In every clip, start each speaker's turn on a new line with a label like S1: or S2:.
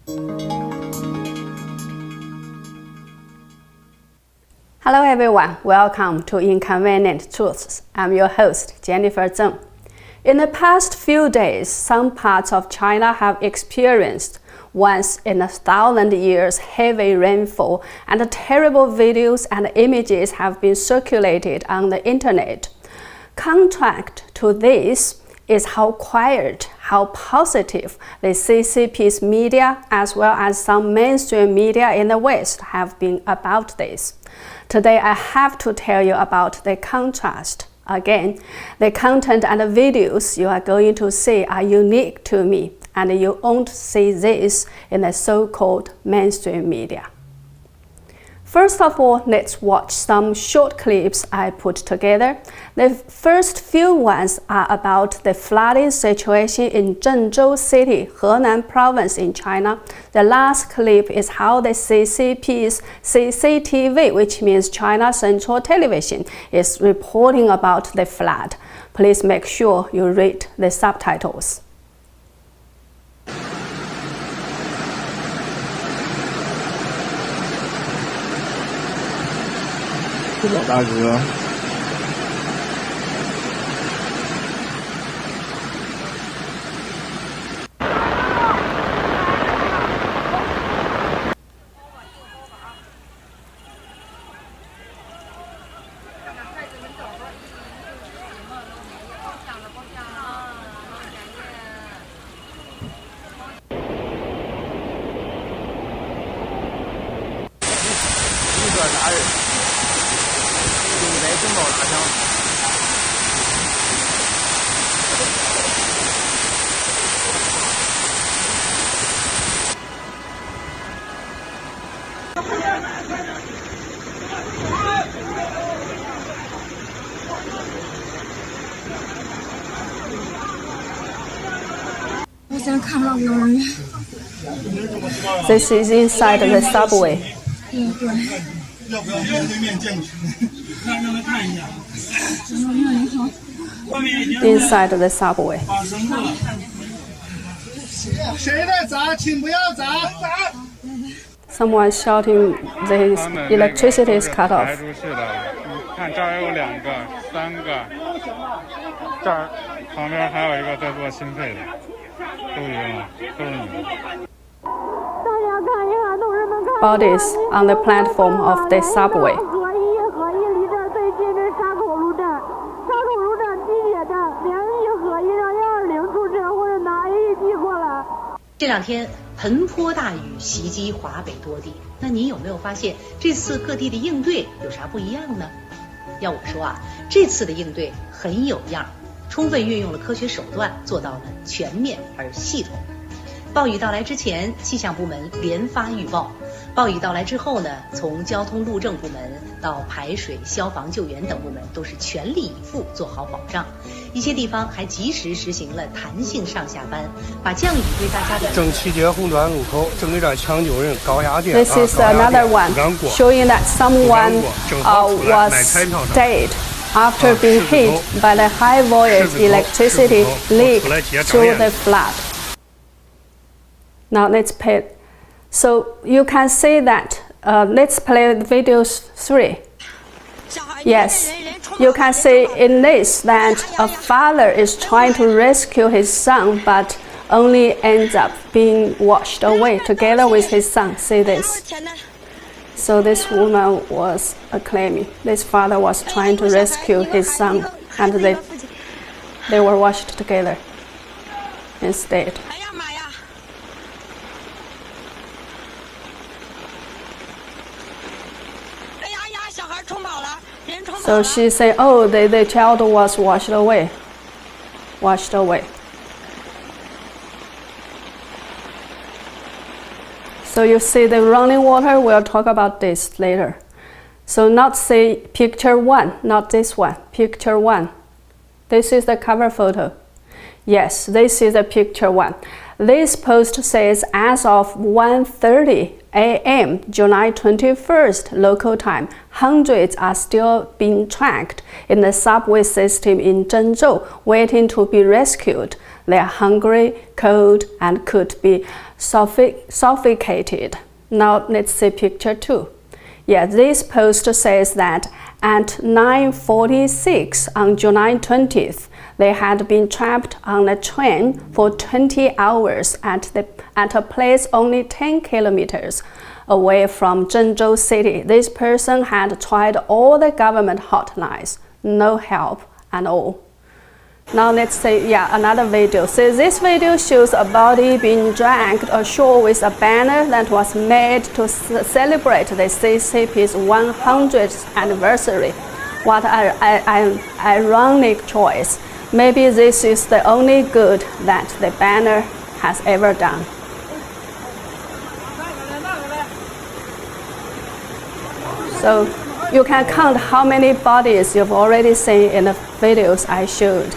S1: Hello everyone, welcome to Inconvenient Truths. I'm your host, Jennifer Zeng. In the past few days, some parts of China have experienced once in 1,000 years heavy rainfall, and terrible videos and images have been circulated on the internet. Contrast to this is how quiet, how positive the CCP's media as well as some mainstream media in the West have been about this. Today I have to tell you about the contrast. Again, the content and the videos you are going to see are unique to me, and you won't see this in the so-called mainstream media. First of all, let's watch some short clips I put together. The first few ones are about the flooding situation in Zhengzhou City, Henan province in China. The last clip is how the CCP's CCTV, which means China Central Television, is reporting about the flood. Please make sure you read the subtitles.
S2: 老大哥，一个啥人？ 真宝拿枪。
S3: 我现在看不到幼儿园。
S1: This is inside the subway.
S2: 要不要面对面见识？让他看一下。
S1: Inside the subway.
S2: 谁在砸，请不要砸！砸！
S1: Someone shouting the electricity is cut off.
S4: 排出去的，看这儿有2个、3个，这儿旁边还有一个在做心肺的，都晕了，都是女的。
S1: Bodies on the platform of the subway.
S5: 这2天盆泼大雨袭击华北多地，那您有没有发现这次各地的应对有啥不一样呢？要我说啊，这次的应对很有样，充分运用了科学手段，做到了全面而系统。暴雨到来之前，气象部门连发预报；暴雨到来之后呢，从交通路政部门到排水、消防救援等部门都是全力以赴做好保障。一些地方还及时实行了弹性上下班，把降雨对大家的。
S6: 正七街红端路口正对站抢救人高压电。
S1: This is another one showing that someone was dead after being hit by the high voltage electricity leak through the flood. Now let's play. So you can see that. Let's play video 3. Yes, you can see in this that a father is trying to rescue his son, but only ends up being washed away together with his son. See this. So this woman was claiming this father was trying to rescue his son, and they were washed together instead. So she said, oh, the child was washed away. Washed away. So you see the running water, we'll talk about this later. So not say picture 1, not this one, picture 1. This is the cover photo. Yes, this is the picture 1. This post says as of 1:30 a.m. July 21st local time, hundreds are still being tracked in the subway system in Zhengzhou, waiting to be rescued. They are hungry, cold, and could be suffocated. Now let's see picture 2. Yeah, this post says that at 9:46 on July 20th, they had been trapped on a train for 20 hours at a place only 10 kilometers away from Zhengzhou city. This person had tried all the government hotlines, no help at all. Now let's see, another video. So this video shows a body being dragged ashore with a banner that was made to celebrate the CCP's 100th anniversary. What an ironic choice. Maybe this is the only good that the banner has ever done. So you can count how many bodies you've already seen in the videos I showed.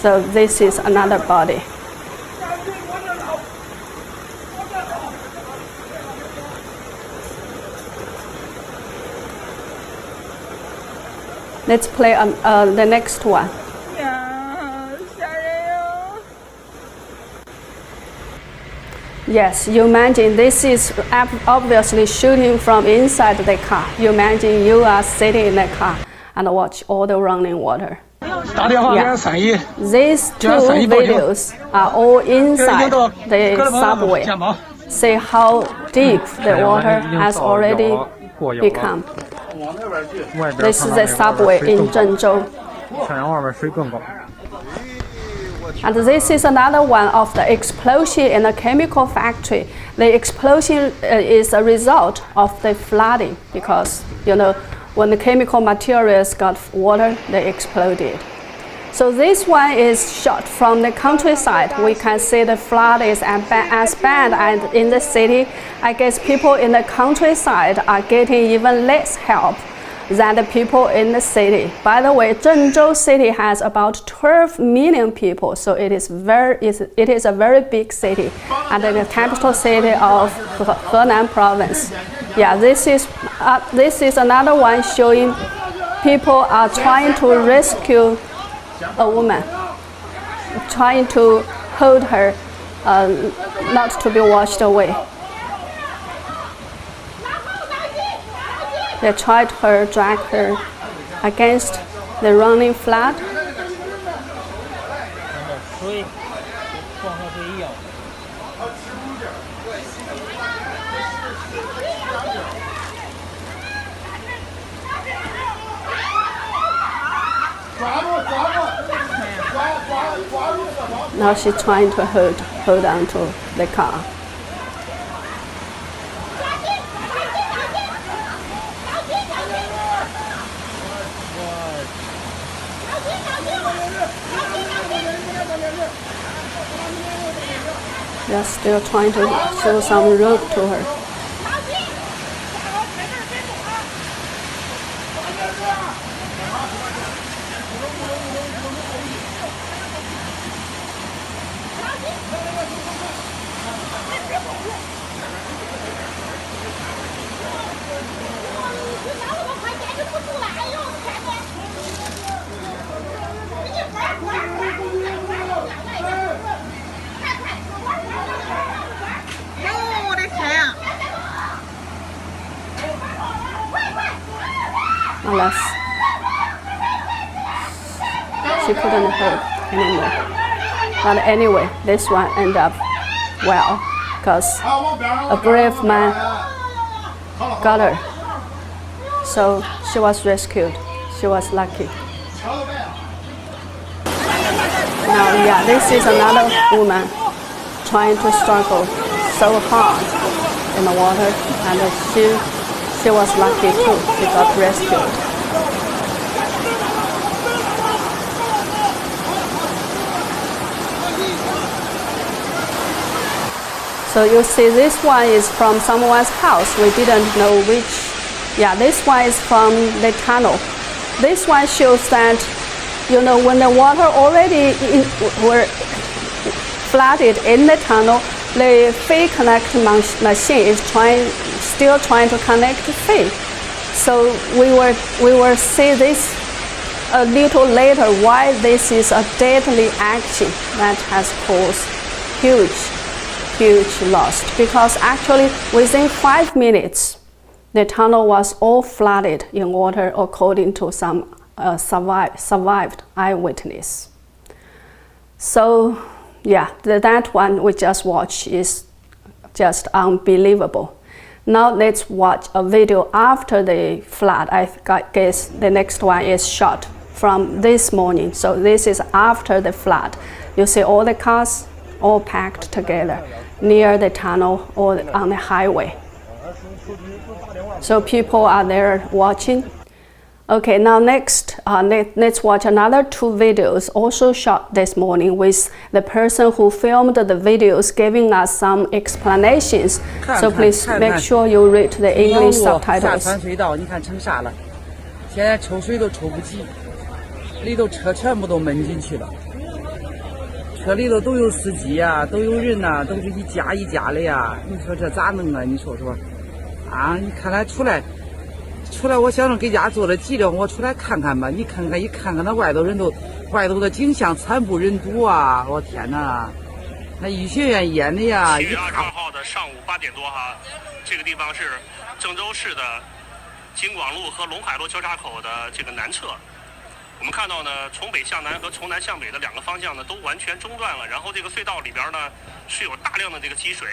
S1: So this is another body. Let's play the next one. Yes, you imagine this is obviously shooting from inside the car. You imagine you are sitting in the car and watch all the running water. These two videos are all inside the subway. See how deep the water has already become. This is the subway in Zhengzhou. And this is another one of the explosion in a chemical factory. The explosion is a result of the flooding because, when the chemical materials got water, they exploded. So this one is shot from the countryside. We can see the flood is as bad as in the city. I guess people in the countryside are getting even less help than the people in the city. By the way, Zhengzhou city has about 12 million people, so it is a very big city, and the capital city of Henan province. Yeah, this is another one showing people are trying to rescue a woman, trying to hold her not to be washed away. They tried to drag her against the running flood. Now she's trying to hold on to the car. They're still trying to show some rope to her. Unless she couldn't hold anymore. But anyway, this one ended up well because a brave man got her. So she was rescued. She was lucky. Now, this is another woman trying to struggle so hard in the water, and she was lucky too. She got rescued. So you see, this one is from someone's house. We didn't know which. Yeah, this one is from the tunnel. This one shows that, when the water already were flooded in the tunnel, the feed connect machine is still trying to connect the feed. So we will see this a little later, why this is a deadly action that has caused huge huge loss because actually within 5 minutes, the tunnel was all flooded in water according to some survived eyewitness. So yeah, that one we just watched is just unbelievable. Now let's watch a video after the flood. I guess the next one is shot from this morning. So this is after the flood. You see all the cars all packed together near the tunnel or on the highway. So people are there watching. Okay, now next, let's watch another 2 videos also shot this morning with the person who filmed the videos giving us some explanations. So please make sure you read the English subtitles.
S7: 下穿隧道，你看成啥了？现在抽水都抽不及，里头车全部都闷进去了。车里头都有司机呀，都有人呐，都是一家一家的呀。你说这咋弄啊？你说说。啊，你看来出来，我想着给家做了急了，我出来看看吧。你看看那外头的景象惨不忍睹啊！我天哪，那医学院淹的呀
S8: ！7月22号的上午8点多哈，这个地方是郑州市的京广路和陇海路交叉口的这个南侧。我们看到呢，从北向南和从南向北的2个方向呢都完全中断了，然后这个隧道里边呢是有大量的这个积水。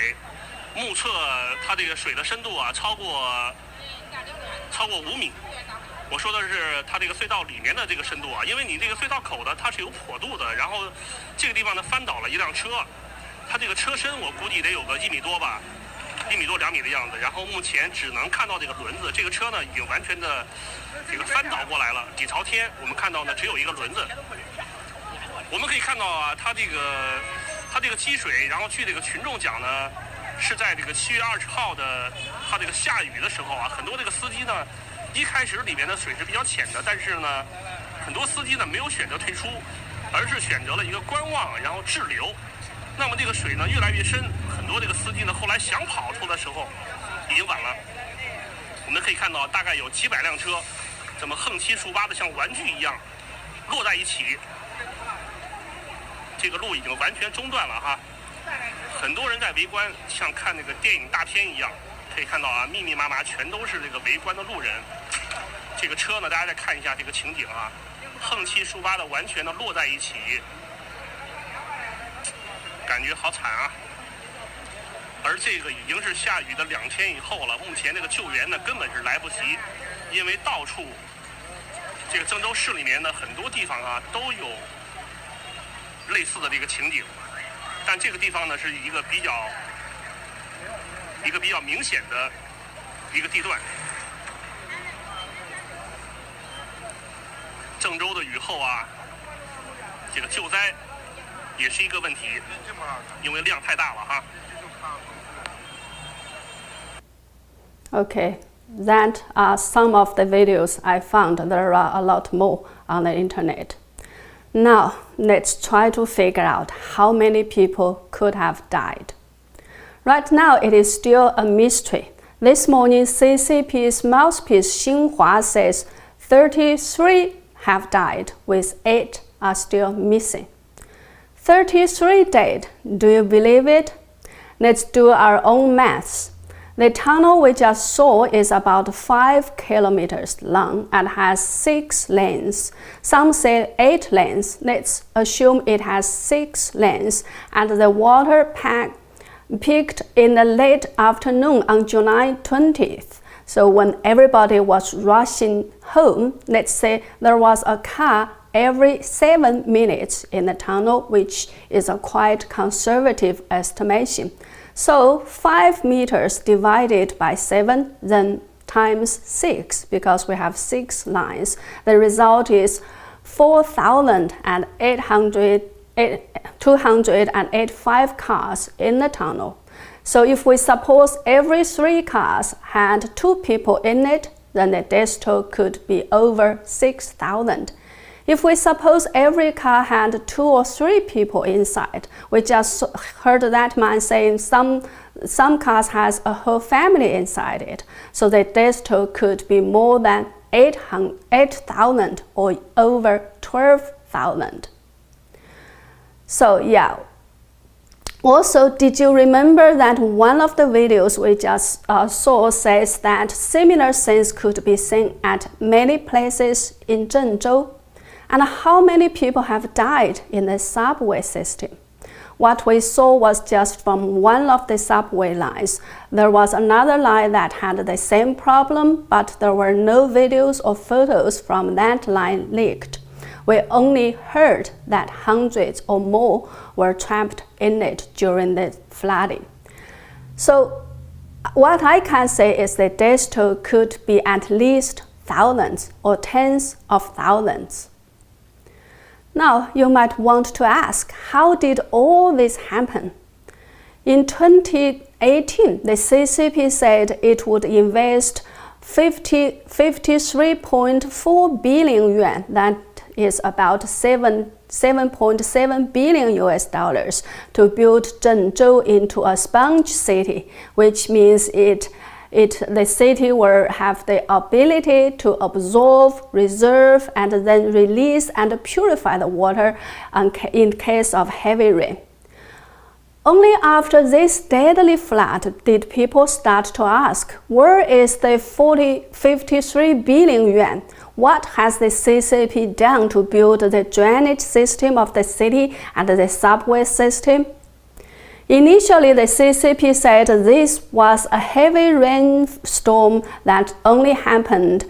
S8: 目测它这个水的深度啊，超过5米。我说的是它这个隧道里面的这个深度啊，因为你这个隧道口的它是有坡度的，然后这个地方呢翻倒了一辆车，它这个车身我估计得有个1米多吧，1米多2米的样子。然后目前只能看到这个轮子，这个车呢已经完全的这个翻倒过来了，底朝天。我们看到呢只有一个轮子。我们可以看到啊，它这个积水，然后据这个群众讲呢。是在这个7月20号的，它这个下雨的时候啊，很多这个司机呢，一开始里面的水是比较浅的，但是呢，很多司机呢没有选择退出，而是选择了一个观望，然后滞留。那么这个水呢越来越深，很多这个司机呢后来想跑出的时候，已经晚了。我们可以看到，大概有几百辆车，这么横七竖八的像玩具一样落在一起，这个路已经完全中断了哈。很多人在围观，像看那个电影大片一样，可以看到啊，密密麻麻全都是这个围观的路人。这个车呢，大家再看一下这个情景啊，横七竖八的完全的落在一起，感觉好惨啊。而这个已经是下雨的2天以后了，目前这个救援呢根本是来不及，因为到处这个郑州市里面的很多地方啊都有类似的这个情景。但这个地方呢是一个比较明显的一个地段。郑州的雨后啊，这个救灾也是一个问题，因为量太大了哈。
S1: Okay, that are some of the videos I found. There are a lot more on the internet. Now, let's try to figure out how many people could have died. Right now, it is still a mystery. This morning, CCP's mouthpiece Xinhua says 33 have died, with 8 are still missing. 33 dead, do you believe it? Let's do our own maths. The tunnel we just saw is about 5 kilometers long and has 6 lanes. Some say 8 lanes. Let's assume it has 6 lanes, and the water peaked in the late afternoon on July 20th. So when everybody was rushing home, let's say there was a car every 7 minutes in the tunnel, which is a quite conservative estimation. So 5 meters divided by 7, then times 6, because we have 6 lines. The result is 285 cars in the tunnel. So if we suppose every 3 cars had 2 people in it, then the death toll could be over 6,000. If we suppose every car had 2 or 3 people inside, we just heard that man saying some cars has a whole family inside it. So the death toll could be more than 8,000 or over 12,000. So yeah, Also, did you remember that one of the videos we just saw says that similar scenes could be seen at many places in Zhengzhou? And how many people have died in the subway system? What we saw was just from one of the subway lines. There was another line that had the same problem, but there were no videos or photos from that line leaked. We only heard that hundreds or more were trapped in it during the flooding. So what I can say is the death toll could be at least thousands or tens of thousands. Now, you might want to ask, how did all this happen? In 2018, the CCP said it would invest 53.4 billion yuan, that is about 7.7 billion US dollars, to build Zhengzhou into a sponge city, which means the city will have the ability to absorb, reserve, and then release and purify the water in case of heavy rain. Only after this deadly flood did people start to ask, where is the 53 billion yuan? What has the CCP done to build the drainage system of the city and the subway system? Initially, the CCP said this was a heavy rainstorm that only happens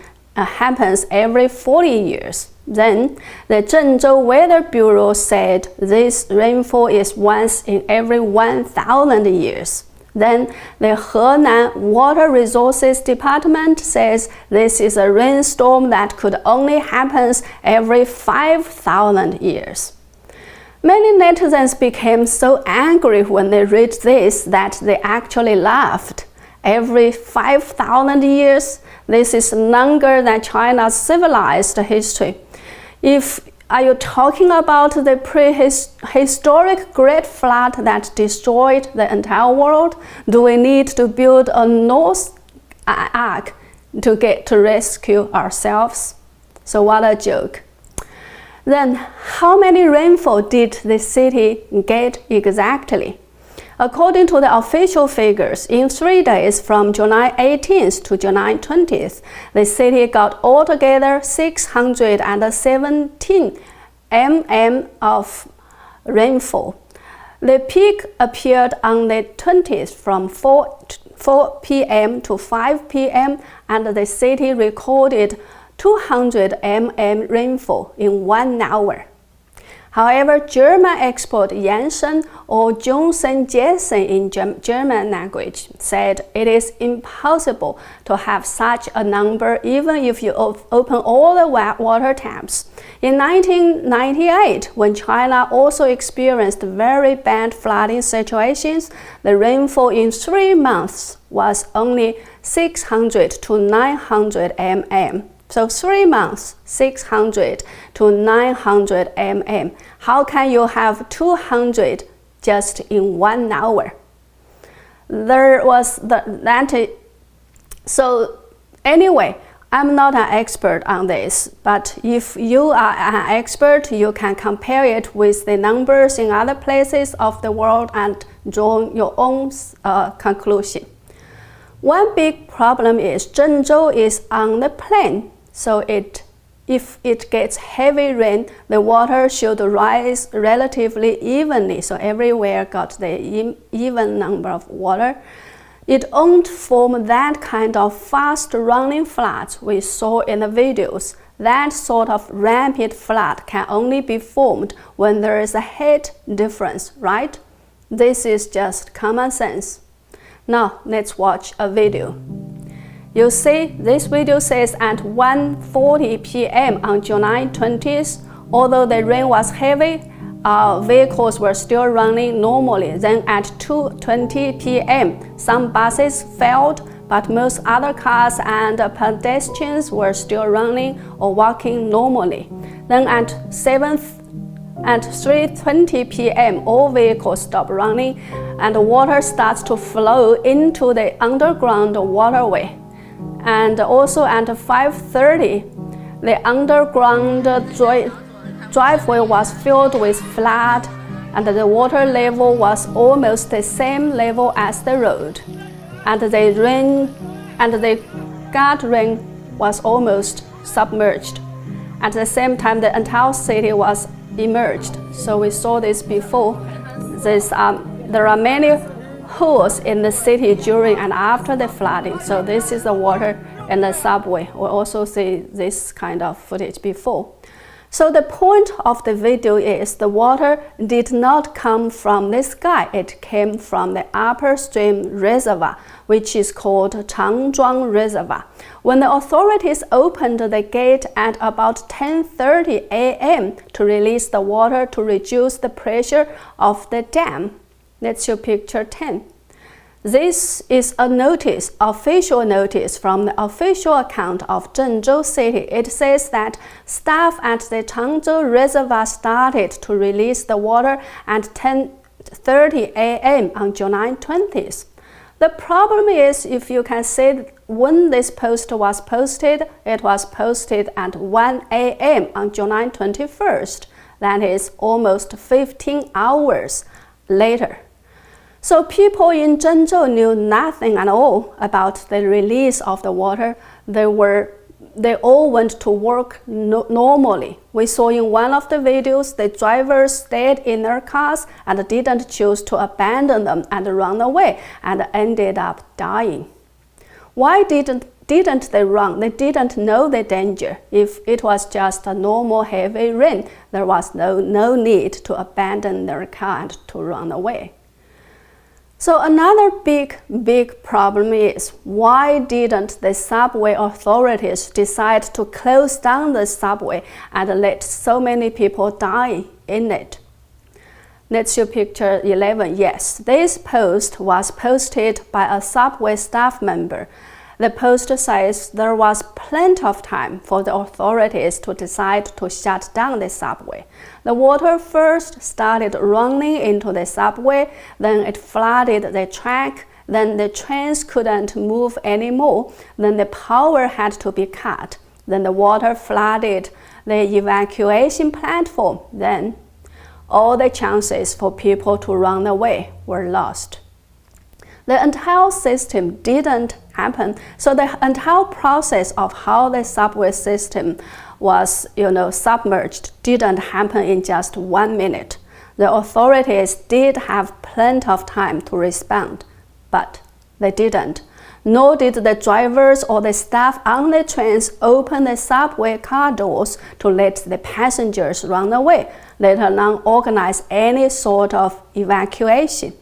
S1: every 40 years. Then, the Zhengzhou Weather Bureau said this rainfall is once in every 1,000 years. Then, the Henan Water Resources Department says this is a rainstorm that could only happen every 5,000 years. Many netizens became so angry when they read this that they actually laughed. Every 5,000 years? This is longer than China's civilized history. Are you talking about the prehistoric great flood that destroyed the entire world? Do we need to build a Noah's Ark to rescue ourselves? So what a joke. Then, how many rainfall did the city get exactly? According to the official figures, in 3 days from July 18th to July 20th, the city got altogether 617 mm of rainfall. The peak appeared on the 20th from 4 p.m. to 5 p.m. and the city recorded 200 mm rainfall in 1 hour. However, German expert Janssen or Johnson Jessen in German language said it is impossible to have such a number even if you open all the water taps. In 1998, when China also experienced very bad flooding situations, the rainfall in 3 months was only 600 to 900 mm. So 3 months, 600 to 900 mm. How can you have 200 just in 1 hour? So anyway, I'm not an expert on this, but if you are an expert, you can compare it with the numbers in other places of the world and draw your own conclusion. One big problem is Zhengzhou is on the plain. So if it gets heavy rain, the water should rise relatively evenly. So everywhere got the even number of water. It won't form that kind of fast-running floods we saw in the videos. That sort of rapid flood can only be formed when there is a height difference, right? This is just common sense. Now let's watch a video. You see, this video says at 1:40 p.m. on July 20th, although the rain was heavy, vehicles were still running normally. Then at 2:20 p.m., some buses failed, but most other cars and pedestrians were still running or walking normally. Then at 3:20 p.m., all vehicles stop running and water starts to flow into the underground waterway. And also at 5:30, the underground driveway was filled with flood and the water level was almost the same level as the road, and the guardrail was almost submerged. At the same time, the entire city was immersed. So we saw this before. There are many holes in the city during and after the flooding. So this is the water in the subway. We also see this kind of footage before. So the point of the video is the water did not come from the sky. It came from the upper stream reservoir, which is called Zhengzhou Reservoir. When the authorities opened the gate at about 10:30 a.m. to release the water to reduce the pressure of the dam. Let's show picture 10. This is a notice, official notice from the official account of Zhengzhou City. It says that staff at the Zhengzhou Reservoir started to release the water at 10:30 a.m. on July 20th. The problem is, if you can see when this post was posted, it was posted at 1 a.m. on July 21st. That is almost 15 hours later. So people in Zhengzhou knew nothing at all about the release of the water. They all went to work normally. We saw in one of the videos, the drivers stayed in their cars and didn't choose to abandon them and run away and ended up dying. Why didn't they run? They didn't know the danger. If it was just a normal heavy rain, there was no need to abandon their car and to run away. So another big problem is, why didn't the subway authorities decide to close down the subway and let so many people die in it? Let's show picture 11. Yes, this post was posted by a subway staff member. The post says there was plenty of time for the authorities to decide to shut down the subway. The water first started running into the subway, then it flooded the track, then the trains couldn't move anymore, then the power had to be cut, then the water flooded the evacuation platform, then all the chances for people to run away were lost. The entire system didn't happen. So the entire process of how the subway system was, submerged didn't happen in just 1 minute. The authorities did have plenty of time to respond, but they didn't. Nor did the drivers or the staff on the trains open the subway car doors to let the passengers run away, let alone organize any sort of evacuation.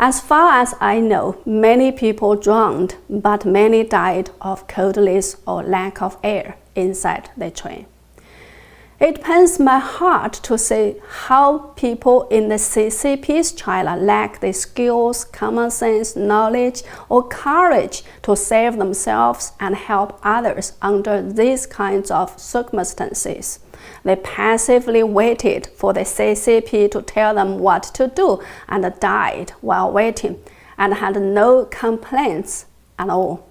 S1: As far as I know, many people drowned, but many died of coldness or lack of air inside the train. It pains my heart to see how people in the CCP's China lack the skills, common sense, knowledge, or courage to save themselves and help others under these kinds of circumstances. They passively waited for the CCP to tell them what to do and died while waiting and had no complaints at all.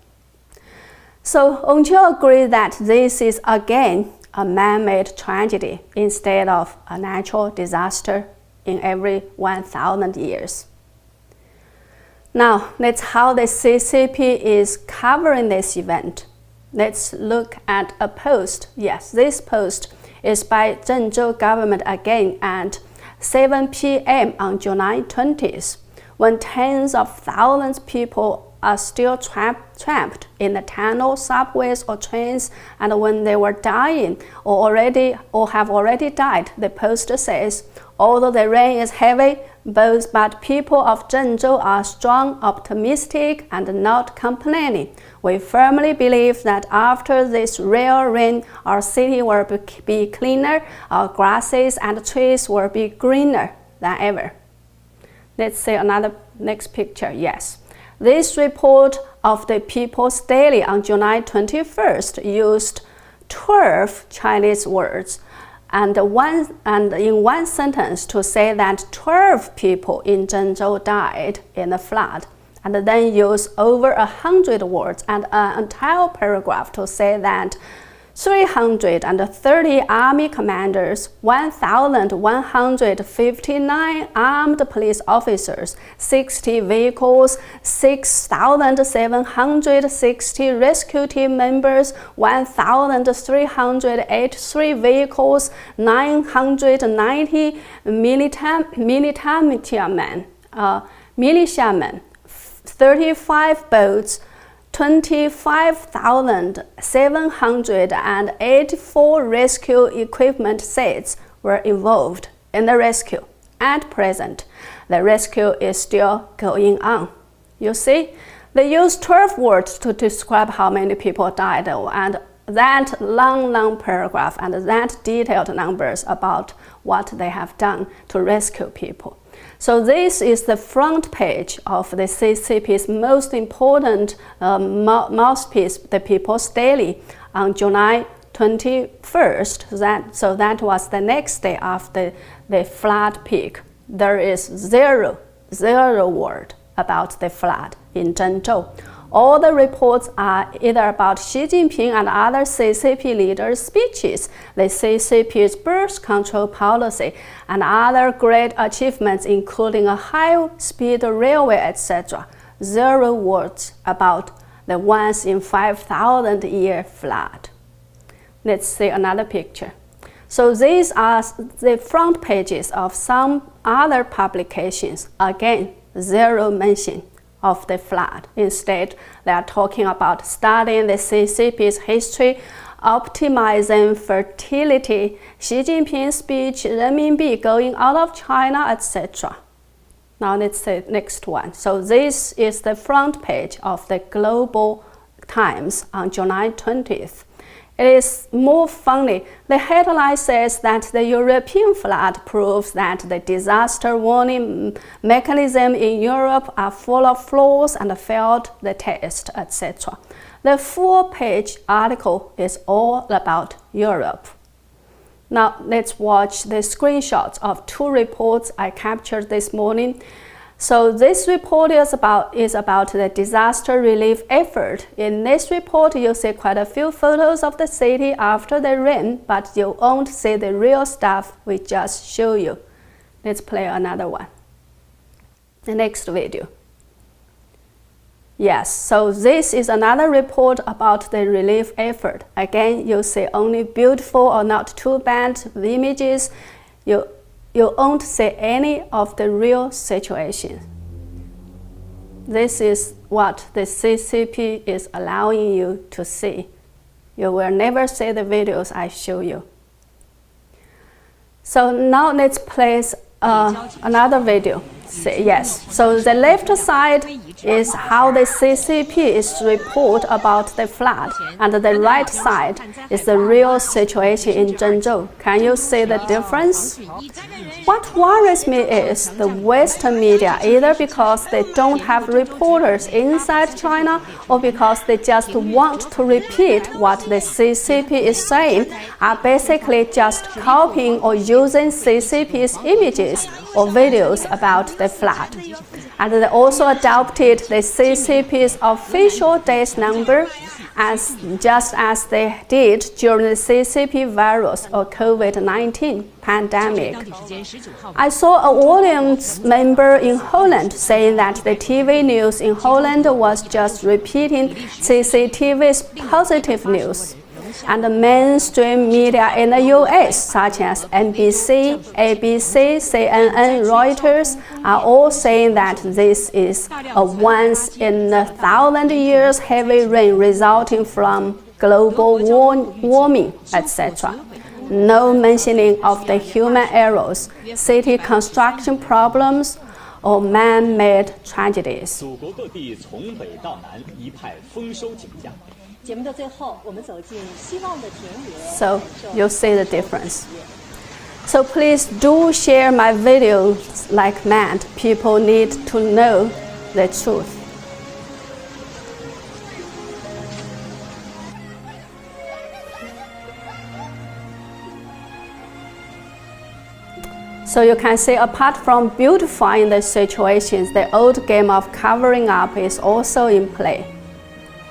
S1: So won't you agree that this is again a man-made tragedy instead of a natural disaster in every 1,000 years? Now, that's how the CCP is covering this event. Let's look at a post. Yes, this post is by Zhengzhou government again at 7 p.m. on July 20th, when tens of thousands of people are still trapped in the tunnel, subways, or trains, and when they were dying or have already died. The post says, although the rain is heavy, but people of Zhengzhou are strong, optimistic, and not complaining. We firmly believe that after this real rain, our city will be cleaner, our grasses and trees will be greener than ever. Let's see another next picture. Yes. This report of the People's Daily on July 21st used 12 Chinese words and in one sentence to say that 12 people in Zhengzhou died in the flood, and then use over 100 words and an entire paragraph to say that 330 army commanders, 1,159 armed police officers, 60 vehicles, 6,760 rescue team members, 1,383 vehicles, 990 militiamen, 35 boats, 25,784 rescue equipment sets were involved in the rescue. At present, the rescue is still going on. You see, they used 12 words to describe how many people died, and that long paragraph and that detailed numbers about what they have done to rescue people. So this is the front page of the CCP's most important mouthpiece, the People's Daily, on July 21st. So that was the next day after the flood peak. There is zero word about the flood in Zhengzhou. All the reports are either about Xi Jinping and other CCP leaders' speeches, the CCP's birth control policy, and other great achievements, including a high-speed railway, etc. Zero words about the once in 5,000-year flood. Let's see another picture. So these are the front pages of some other publications. Again, zero mention of the flood. Instead, they are talking about studying the CCP's history, optimizing fertility, Xi Jinping's speech, renminbi going out of China, etc. Now let's see the next one. So this is the front page of the Global Times on July 20th. It is more funny. The headline says that the European flood proves that the disaster warning mechanism in Europe are full of flaws and failed the test, etc. The full-page article is all about Europe. Now let's watch the screenshots of two reports I captured this morning. So this report is about the disaster relief effort. In this report, you'll see quite a few photos of the city after the rain, but you won't see the real stuff we just show you. Let's play another one. The next video. Yes, so this is another report about the relief effort. Again, you'll see only beautiful or not too bad images. You won't see any of the real situation. This is what the CCP is allowing you to see. You will never see the videos I show you. So now let's place another video. Yes, so the left side is how the CCP is report about the flood, and the right side is the real situation in Zhengzhou. Can you see the difference? What worries me is the Western media, either because they don't have reporters inside China or because they just want to repeat what the CCP is saying, are basically just copying or using CCP's images or videos about the flood. And they also adopted the CCP's official days number just as they did during the CCP virus or COVID-19 pandemic. I saw an audience member in Holland saying that the TV news in Holland was just repeating CCTV's positive news. And the mainstream media in the US, such as NBC, ABC, CNN, Reuters, are all saying that this is a once-in-1,000 years heavy rain resulting from global warming, etc. No mentioning of the human errors, city construction problems, or man-made tragedies. So you'll see the difference. So please do share my videos like mad. People need to know the truth. So you can see, apart from beautifying the situations, the old game of covering up is also in play.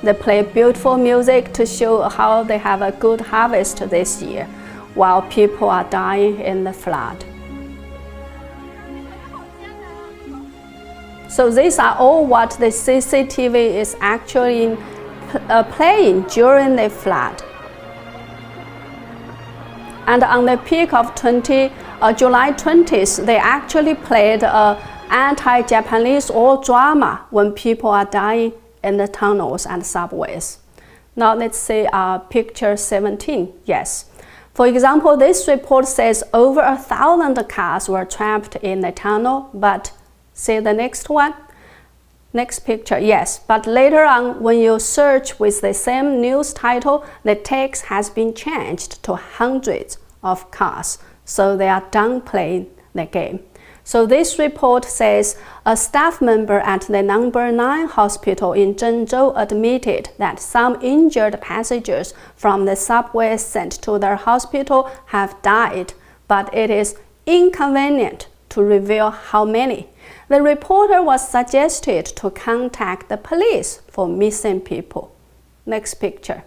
S1: They play beautiful music to show how they have a good harvest this year, while people are dying in the flood. So these are all what the CCTV is actually playing during the flood. And on the peak of July 20th, they actually played an anti-Japanese war drama when people are dying in the tunnels and subways. Now let's see picture 17. Yes. For example, this report says over 1,000 cars were trapped in the tunnel, but see the next one? Next picture, yes. But later on, when you search with the same news title, the text has been changed to hundreds of cars. So they are downplaying the game. So this report says a staff member at the number 9 hospital in Zhengzhou admitted that some injured passengers from the subway sent to their hospital have died, but it is inconvenient to reveal how many. The reporter was suggested to contact the police for missing people. Next picture.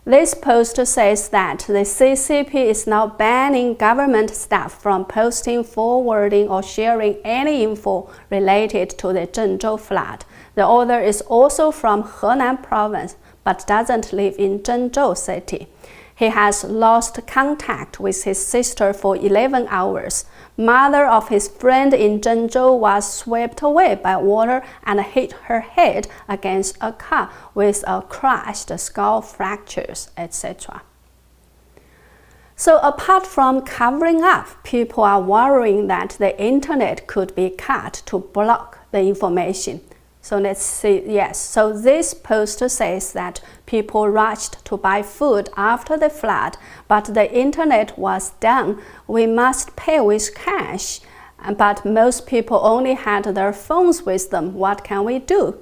S1: This post says that the CCP is now banning government staff from posting, forwarding, or sharing any info related to the Zhengzhou flood. The author is also from Henan province, but doesn't live in Zhengzhou city. He has lost contact with his sister for 11 hours. Mother of his friend in Zhengzhou was swept away by water and hit her head against a car with a crushed skull fractures, etc. So apart from covering up, people are worrying that the internet could be cut to block the information. So let's see, yes. So this post says that people rushed to buy food after the flood, but the internet was down. We must pay with cash, but most people only had their phones with them. What can we do?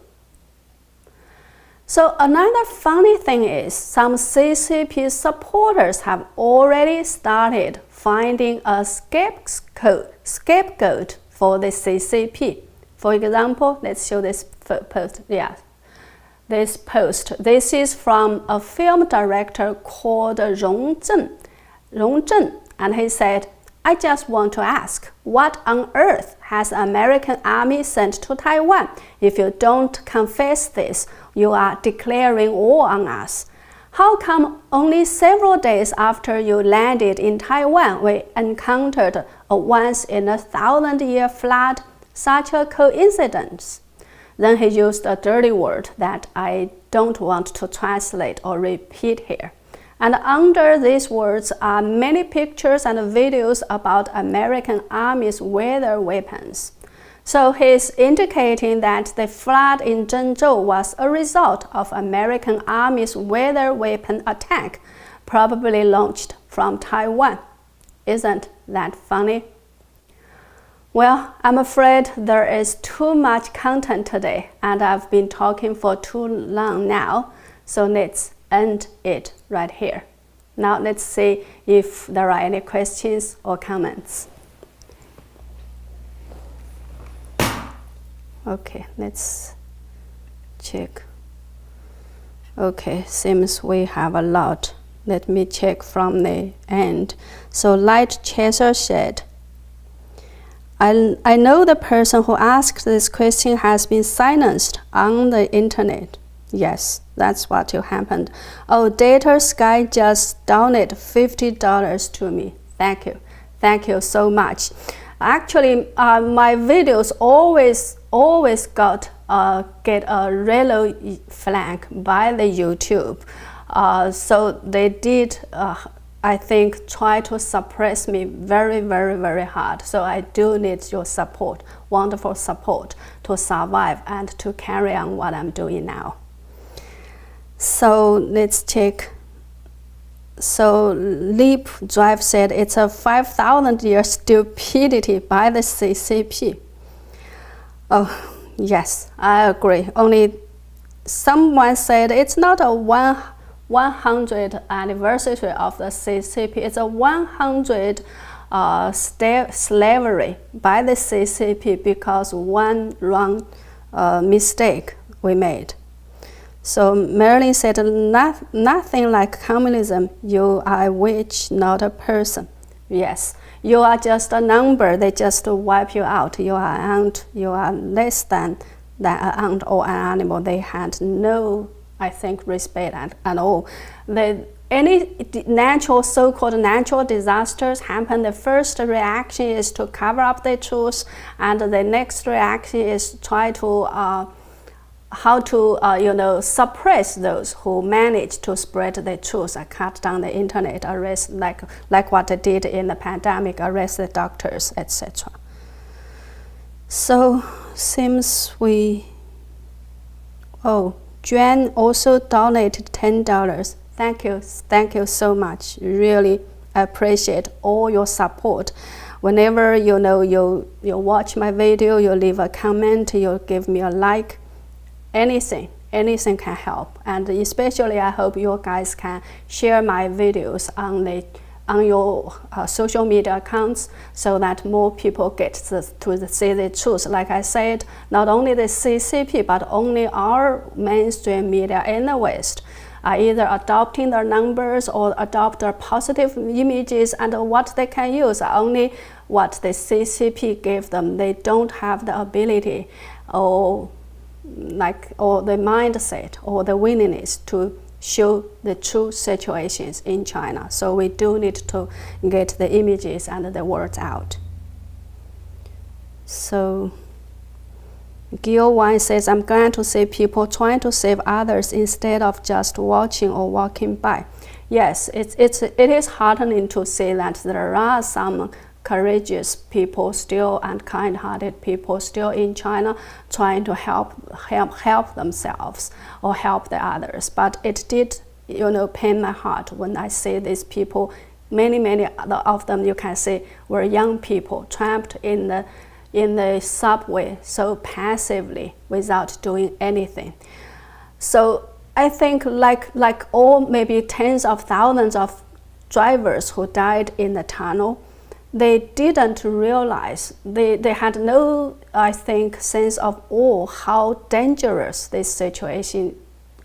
S1: So another funny thing is some CCP supporters have already started finding a scapegoat for the CCP. For example, let's show this post. Yeah, this post. This is from a film director called Zheng, and he said, I just want to ask, what on earth has American army sent to Taiwan? If you don't confess this, you are declaring war on us. How come only several days after you landed in Taiwan, we encountered a once-in-a-1,000-year flood? Such a coincidence. Then he used a dirty word that I don't want to translate or repeat here. And under these words are many pictures and videos about American Army's weather weapons. So he's indicating that the flood in Zhengzhou was a result of American Army's weather weapon attack, probably launched from Taiwan. Isn't that funny? Well, I'm afraid there is too much content today, and I've been talking for too long now, so let's end it right here. Now let's see if there are any questions or comments. Okay, let's check. Okay, seems we have a lot. Let me check from the end. So Light Chaser said, I know the person who asked this question has been silenced on the internet. Yes, that's what happened. Oh, Data Sky just donated $50 to me. Thank you. Thank you so much. Actually, my videos always get a yellow flag by the YouTube. So they did, I think, try to suppress me very, very, very hard. So I do need your support, wonderful support, to survive and to carry on what I'm doing now. So let's check. So Leap Drive said it's a 5,000-year stupidity by the CCP. Oh, yes, I agree. Only someone said it's not a 100th anniversary of the CCP. It's a 100 slavery by the CCP because one wrong mistake we made. So Marilyn said, nothing like communism. You are a witch, not a person. Yes, you are just a number. They just wipe you out. You are an ant. You are less than an ant or an animal. They had no, I think, respect at all. Any natural, so-called natural disasters happen, the first reaction is to cover up the truth, and the next reaction is try to how to suppress those who manage to spread the truth, cut down the internet, arrest like what they did in the pandemic, arrest the doctors, etc. So seems Juan also donated $10. Thank you so much. Really appreciate all your support. Whenever you watch my video, you leave a comment, you give me a like. Anything can help, and especially I hope you guys can share my videos on your social media accounts, so that more people get to see the truth. Like I said, not only the CCP, but only our mainstream media in the West are either adopting their numbers or adopt their positive images, and what they can use are only what the CCP gave them. They don't have the ability or the mindset or the willingness to show the true situations in China. So we do need to get the images and the words out. So Gil Wine says, I'm glad to see people trying to save others instead of just watching or walking by. Yes, it is heartening to see that there are some courageous people still and kind-hearted people still in China trying to help themselves or help the others. But it did pain my heart when I see these people. Many of them, you can see, were young people trapped in the subway so passively without doing anything. So I think like all maybe tens of thousands of drivers who died in the tunnel, they didn't realize, they had no, I think, sense of awe how dangerous this situation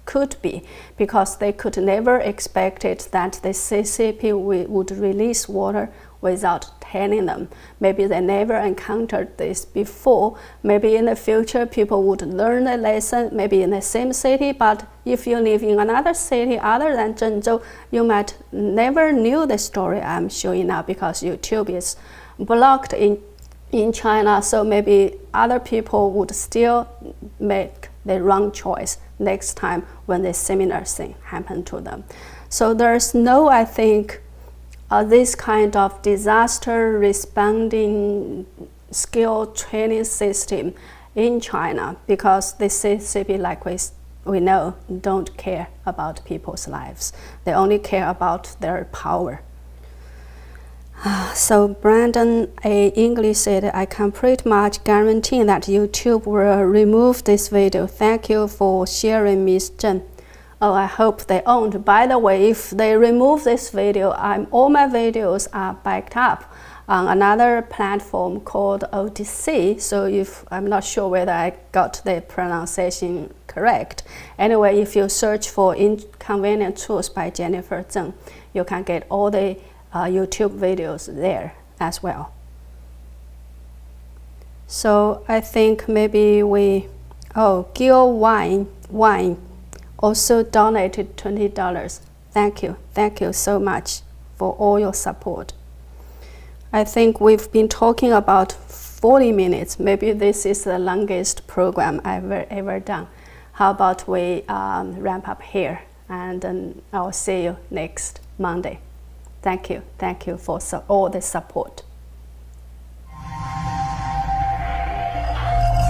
S1: could be, because they could never expect it that the CCP would release water without telling them. Maybe they never encountered this before. Maybe in the future people would learn a lesson, maybe in the same city, but if you live in another city other than Zhengzhou, you might never knew the story I'm showing now, because YouTube is blocked in China, so maybe other people would still make the wrong choice next time when the similar thing happened to them. So there's no, I think, this kind of disaster responding skill training system in China, because the CCP, like we know, don't care about people's lives. They only care about their power. So Brandon A. English said, I can pretty much guarantee that YouTube will remove this video. Thank you for sharing, Miss Zheng. Oh, I hope they won't. By the way, if they remove this video, all my videos are backed up on another platform called Odyssey. So I'm not sure whether I got the pronunciation correct. Anyway, if you search for Inconvenient Truth by Jennifer Zeng, you can get all the YouTube videos there as well. So I think maybe Gil Wine also donated $20. Thank you so much for all your support. I think we've been talking about 40 minutes. Maybe this is the longest program I've ever done. How about we ramp up here, and then I'll see you next Monday. Thank you for all the support.